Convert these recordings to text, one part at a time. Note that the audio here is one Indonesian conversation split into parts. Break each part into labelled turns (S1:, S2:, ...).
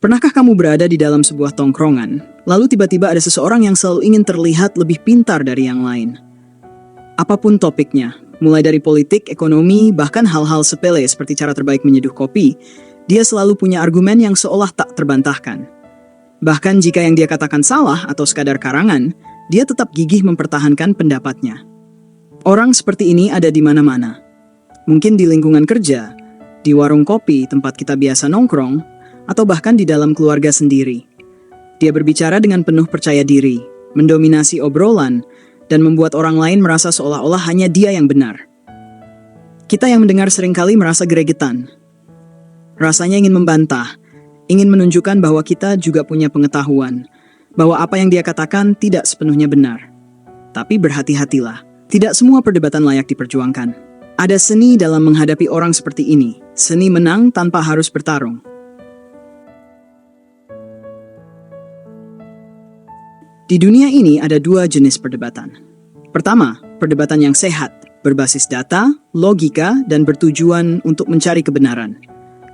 S1: Pernahkah kamu berada di dalam sebuah tongkrongan, lalu tiba-tiba ada seseorang yang selalu ingin terlihat lebih pintar dari yang lain? Apapun topiknya, mulai dari politik, ekonomi, bahkan hal-hal sepele seperti cara terbaik menyeduh kopi, dia selalu punya argumen yang seolah tak terbantahkan. Bahkan jika yang dia katakan salah atau sekadar karangan, dia tetap gigih mempertahankan pendapatnya. Orang seperti ini ada di mana-mana. Mungkin di lingkungan kerja, di warung kopi tempat kita biasa nongkrong, atau bahkan di dalam keluarga sendiri. Dia berbicara dengan penuh percaya diri, mendominasi obrolan, dan membuat orang lain merasa seolah-olah hanya dia yang benar. Kita yang mendengar seringkali merasa gregetan. Rasanya ingin membantah, ingin menunjukkan bahwa kita juga punya pengetahuan, bahwa apa yang dia katakan tidak sepenuhnya benar. Tapi berhati-hatilah, tidak semua perdebatan layak diperjuangkan. Ada seni dalam menghadapi orang seperti ini, seni menang tanpa harus bertarung. Di dunia ini ada dua jenis perdebatan. Pertama, perdebatan yang sehat, berbasis data, logika, dan bertujuan untuk mencari kebenaran.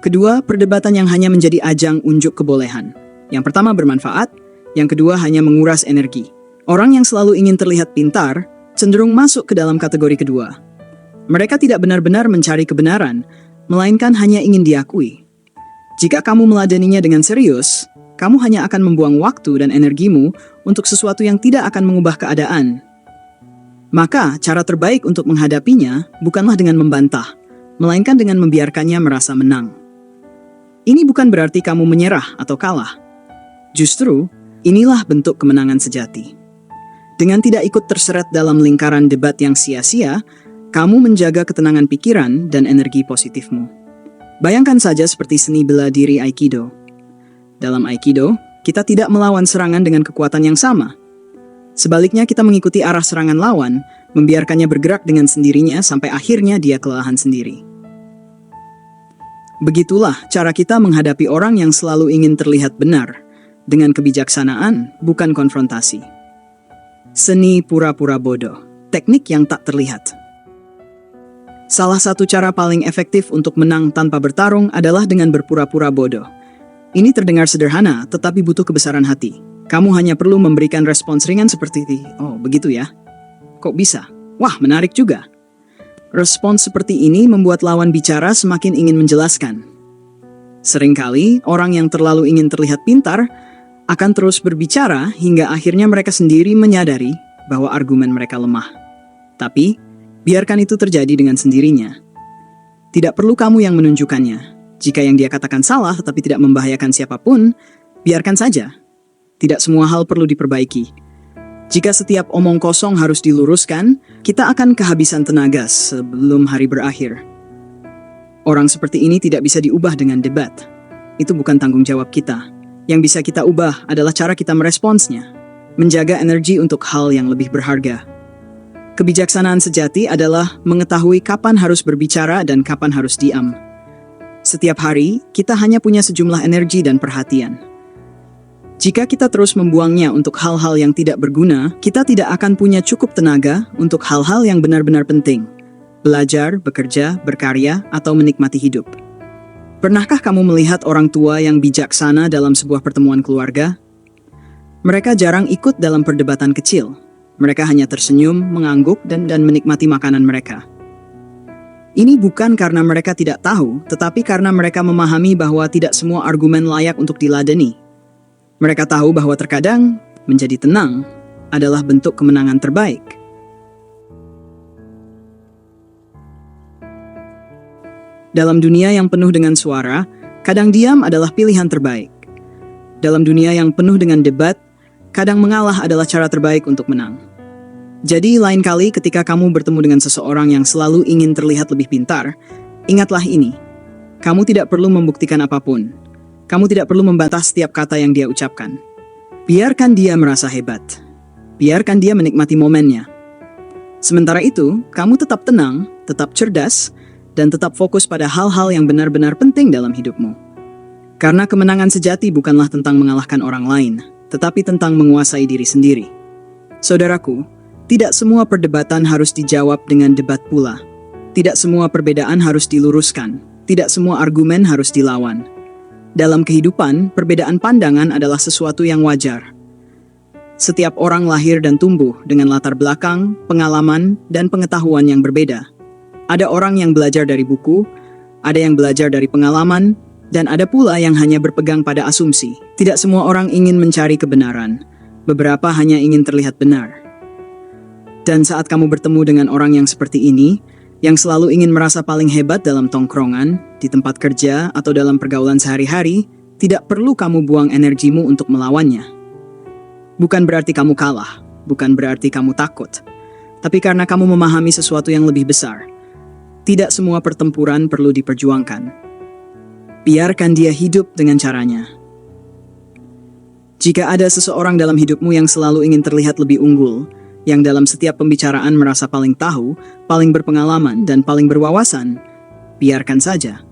S1: Kedua, perdebatan yang hanya menjadi ajang unjuk kebolehan. Yang pertama bermanfaat, yang kedua hanya menguras energi. Orang yang selalu ingin terlihat pintar, cenderung masuk ke dalam kategori kedua. Mereka tidak benar-benar mencari kebenaran, melainkan hanya ingin diakui. Jika kamu meladeninya dengan serius, kamu hanya akan membuang waktu dan energimu untuk sesuatu yang tidak akan mengubah keadaan. Maka, cara terbaik untuk menghadapinya bukanlah dengan membantah, melainkan dengan membiarkannya merasa menang. Ini bukan berarti kamu menyerah atau kalah. Justru, inilah bentuk kemenangan sejati. Dengan tidak ikut terseret dalam lingkaran debat yang sia-sia, kamu menjaga ketenangan pikiran dan energi positifmu. Bayangkan saja seperti seni bela diri Aikido. Dalam Aikido, kita tidak melawan serangan dengan kekuatan yang sama. Sebaliknya kita mengikuti arah serangan lawan, membiarkannya bergerak dengan sendirinya sampai akhirnya dia kelelahan sendiri. Begitulah cara kita menghadapi orang yang selalu ingin terlihat benar, dengan kebijaksanaan, bukan konfrontasi. Seni pura-pura bodoh, teknik yang tak terlihat. Salah satu cara paling efektif untuk menang tanpa bertarung adalah dengan berpura-pura bodoh. Ini terdengar sederhana, tetapi butuh kebesaran hati. Kamu hanya perlu memberikan respons ringan seperti, "Oh, begitu ya? Kok bisa? Wah, menarik juga." Respons seperti ini membuat lawan bicara semakin ingin menjelaskan. Seringkali, orang yang terlalu ingin terlihat pintar akan terus berbicara hingga akhirnya mereka sendiri menyadari bahwa argumen mereka lemah. Tapi, biarkan itu terjadi dengan sendirinya. Tidak perlu kamu yang menunjukkannya. Jika yang dia katakan salah tetapi tidak membahayakan siapapun, biarkan saja. Tidak semua hal perlu diperbaiki. Jika setiap omong kosong harus diluruskan, kita akan kehabisan tenaga sebelum hari berakhir. Orang seperti ini tidak bisa diubah dengan debat. Itu bukan tanggung jawab kita. Yang bisa kita ubah adalah cara kita meresponsnya. Menjaga energi untuk hal yang lebih berharga. Kebijaksanaan sejati adalah mengetahui kapan harus berbicara dan kapan harus diam. Setiap hari, kita hanya punya sejumlah energi dan perhatian. Jika kita terus membuangnya untuk hal-hal yang tidak berguna, kita tidak akan punya cukup tenaga untuk hal-hal yang benar-benar penting. Belajar, bekerja, berkarya, atau menikmati hidup. Pernahkah kamu melihat orang tua yang bijaksana dalam sebuah pertemuan keluarga? Mereka jarang ikut dalam perdebatan kecil. Mereka hanya tersenyum, mengangguk, dan menikmati makanan mereka. Ini bukan karena mereka tidak tahu, tetapi karena mereka memahami bahwa tidak semua argumen layak untuk diladeni. Mereka tahu bahwa terkadang menjadi tenang adalah bentuk kemenangan terbaik. Dalam dunia yang penuh dengan suara, kadang diam adalah pilihan terbaik. Dalam dunia yang penuh dengan debat, kadang mengalah adalah cara terbaik untuk menang. Jadi lain kali ketika kamu bertemu dengan seseorang yang selalu ingin terlihat lebih pintar, ingatlah ini. Kamu tidak perlu membuktikan apapun. Kamu tidak perlu membantah setiap kata yang dia ucapkan. Biarkan dia merasa hebat. Biarkan dia menikmati momennya. Sementara itu, kamu tetap tenang, tetap cerdas, dan tetap fokus pada hal-hal yang benar-benar penting dalam hidupmu. Karena kemenangan sejati bukanlah tentang mengalahkan orang lain, tetapi tentang menguasai diri sendiri. Saudaraku, tidak semua perdebatan harus dijawab dengan debat pula. Tidak semua perbedaan harus diluruskan. Tidak semua argumen harus dilawan. Dalam kehidupan, perbedaan pandangan adalah sesuatu yang wajar. Setiap orang lahir dan tumbuh dengan latar belakang, pengalaman, dan pengetahuan yang berbeda. Ada orang yang belajar dari buku, ada yang belajar dari pengalaman, dan ada pula yang hanya berpegang pada asumsi. Tidak semua orang ingin mencari kebenaran. Beberapa hanya ingin terlihat benar. Dan saat kamu bertemu dengan orang yang seperti ini, yang selalu ingin merasa paling hebat dalam tongkrongan, di tempat kerja, atau dalam pergaulan sehari-hari, tidak perlu kamu buang energimu untuk melawannya. Bukan berarti kamu kalah, bukan berarti kamu takut, tapi karena kamu memahami sesuatu yang lebih besar. Tidak semua pertempuran perlu diperjuangkan. Biarkan dia hidup dengan caranya. Jika ada seseorang dalam hidupmu yang selalu ingin terlihat lebih unggul, yang dalam setiap pembicaraan merasa paling tahu, paling berpengalaman, dan paling berwawasan, biarkan saja.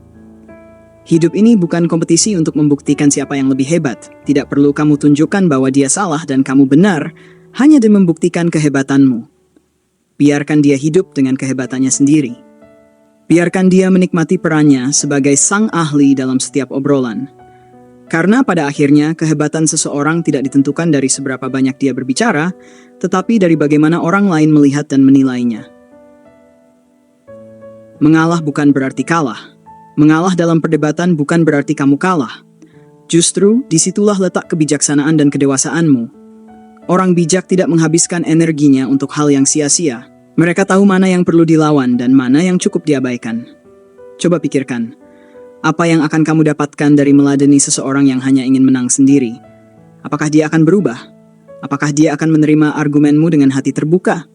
S1: Hidup ini bukan kompetisi untuk membuktikan siapa yang lebih hebat. Tidak perlu kamu tunjukkan bahwa dia salah dan kamu benar, hanya demi membuktikan kehebatanmu. Biarkan dia hidup dengan kehebatannya sendiri. Biarkan dia menikmati perannya sebagai sang ahli dalam setiap obrolan. Karena pada akhirnya kehebatan seseorang tidak ditentukan dari seberapa banyak dia berbicara, tetapi dari bagaimana orang lain melihat dan menilainya. Mengalah bukan berarti kalah. Mengalah dalam perdebatan bukan berarti kamu kalah. Justru disitulah letak kebijaksanaan dan kedewasaanmu. Orang bijak tidak menghabiskan energinya untuk hal yang sia-sia. Mereka tahu mana yang perlu dilawan dan mana yang cukup diabaikan. Coba pikirkan. Apa yang akan kamu dapatkan dari meladeni seseorang yang hanya ingin menang sendiri? Apakah dia akan berubah? Apakah dia akan menerima argumenmu dengan hati terbuka?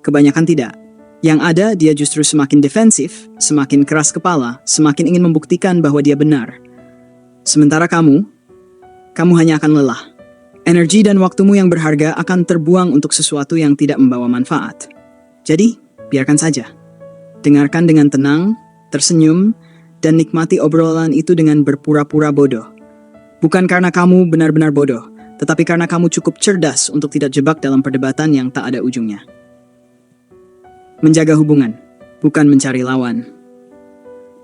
S1: Kebanyakan tidak. Yang ada, dia justru semakin defensif, semakin keras kepala, semakin ingin membuktikan bahwa dia benar. Sementara kamu hanya akan lelah. Energi dan waktumu yang berharga akan terbuang untuk sesuatu yang tidak membawa manfaat. Jadi, biarkan saja. Dengarkan dengan tenang, tersenyum, dan nikmati obrolan itu dengan berpura-pura bodoh. Bukan karena kamu benar-benar bodoh, tetapi karena kamu cukup cerdas untuk tidak jebak dalam perdebatan yang tak ada ujungnya. Menjaga hubungan, bukan mencari lawan.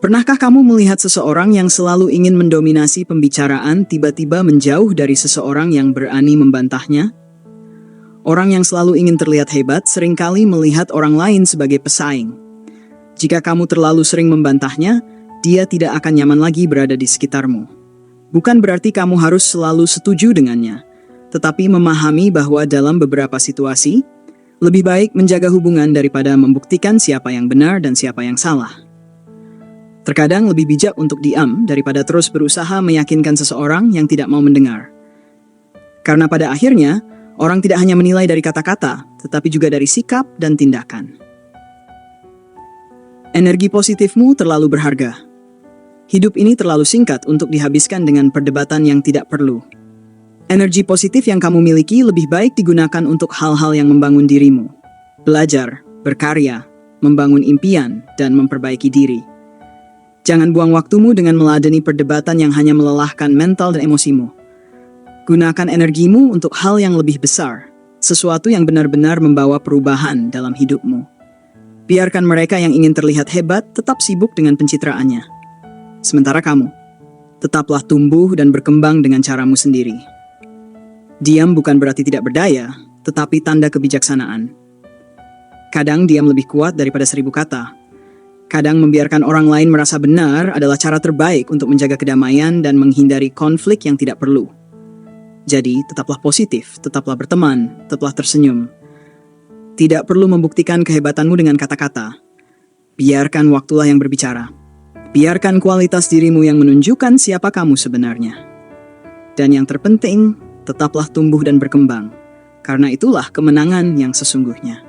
S1: Pernahkah kamu melihat seseorang yang selalu ingin mendominasi pembicaraan tiba-tiba menjauh dari seseorang yang berani membantahnya? Orang yang selalu ingin terlihat hebat seringkali melihat orang lain sebagai pesaing. Jika kamu terlalu sering membantahnya, dia tidak akan nyaman lagi berada di sekitarmu. Bukan berarti kamu harus selalu setuju dengannya, tetapi memahami bahwa dalam beberapa situasi, lebih baik menjaga hubungan daripada membuktikan siapa yang benar dan siapa yang salah. Terkadang lebih bijak untuk diam daripada terus berusaha meyakinkan seseorang yang tidak mau mendengar. Karena pada akhirnya, orang tidak hanya menilai dari kata-kata, tetapi juga dari sikap dan tindakan. Energi positifmu terlalu berharga. Hidup ini terlalu singkat untuk dihabiskan dengan perdebatan yang tidak perlu. Energi positif yang kamu miliki lebih baik digunakan untuk hal-hal yang membangun dirimu. Belajar, berkarya, membangun impian, dan memperbaiki diri. Jangan buang waktumu dengan meladeni perdebatan yang hanya melelahkan mental dan emosimu. Gunakan energimu untuk hal yang lebih besar, sesuatu yang benar-benar membawa perubahan dalam hidupmu. Biarkan mereka yang ingin terlihat hebat tetap sibuk dengan pencitraannya. Sementara kamu, tetaplah tumbuh dan berkembang dengan caramu sendiri. Diam bukan berarti tidak berdaya, tetapi tanda kebijaksanaan. Kadang diam lebih kuat daripada 1000 kata. Kadang membiarkan orang lain merasa benar adalah cara terbaik untuk menjaga kedamaian dan menghindari konflik yang tidak perlu. Jadi, tetaplah positif, tetaplah berteman, tetaplah tersenyum. Tidak perlu membuktikan kehebatanmu dengan kata-kata. Biarkan waktulah yang berbicara. Biarkan kualitas dirimu yang menunjukkan siapa kamu sebenarnya. Dan yang terpenting, tetaplah tumbuh dan berkembang. Karena itulah kemenangan yang sesungguhnya.